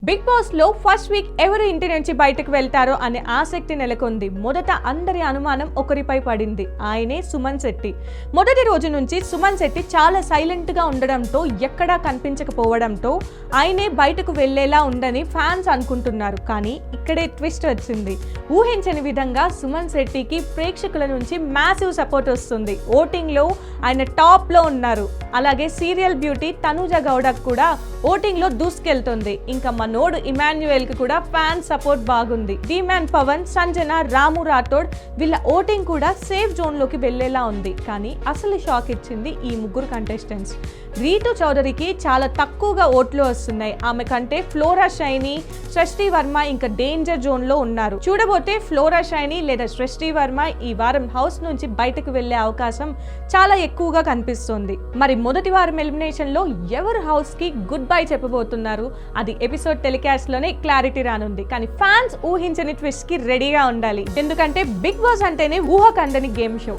Big boss లో first week ఎవరు ఇంటి నుంచి బయటకు వెళ్తారో అనే ఆసక్తి నెలకొంది. మొదట అందరి అనుమానం ఒకరిపై పడింది. ఆయనే సుమన్ శెట్టి. మొదటి రోజు నుంచి సుమన్ శెట్టి చాలా సైలెంట్ గా ఉండడంతో, ఎక్కడా కనిపించకపోవడంతో ఆయనే బయటకు వెళ్లేలా ఉందని ఫ్యాన్స్ అనుకుంటున్నారు. కానీ ఇక్కడే ట్విస్ట్ వచ్చింది. ఊహించని విధంగా సుమన్ శెట్టికి ప్రేక్షకుల నుంచి మ్యాసివ్ సపోర్ట్ వస్తుంది. ఓటింగ్ లో ఆయన టాప్ లో ఉన్నారు. అలాగే సీరియల్ బ్యూటీ తనూజ గౌడకు కూడా ఓటింగ్ లో దూసుకెళ్తుంది. ఇంకా మనోడు ఇమాన్యుయల్ కి కూడా ఫ్యాన్ సపోర్ట్ బాగుంది. మ్యాన్ పవన్, సంజన, రాము రాఠోడ్ వీళ్ళ ఓటింగ్ కూడా సేఫ్ జోన్ లోకి వెళ్లేలా ఉంది. కానీ అసలు షాక్ ఇచ్చింది ఈ ముగ్గురు కంటెస్టెంట్స్. రీతు చౌదరికి చాలా తక్కువగా ఓట్లు వస్తున్నాయి. ఆమె కంటే ఫ్లోరా షైనీ, సృష్టి వర్మ ఇంకా డేంజర్ జోన్ లో ఉన్నారు. చూడబోతే ఫ్లోరా షైనీ లేదా సృష్టి వర్మ ఈ వారం హౌస్ నుంచి బయటకు వెళ్లే అవకాశం చాలా ఎక్కువగా కనిపిస్తోంది. మరి మొదటి వారం ఎలిమినేషన్ లో ఎవరు హౌస్ కి గుడ్ బై చెప్పబోతున్నారు? అది ఎపిసోడ్ టెలికాస్ట్ లోనే క్లారిటీ రానుంది. కానీ ఫ్యాన్స్ ఊహించని ట్విస్ట్ కి రెడీగా ఉండాలి. ఎందుకంటే బిగ్ బాస్ అంటేనే ఊహకందని గేమ్ షో.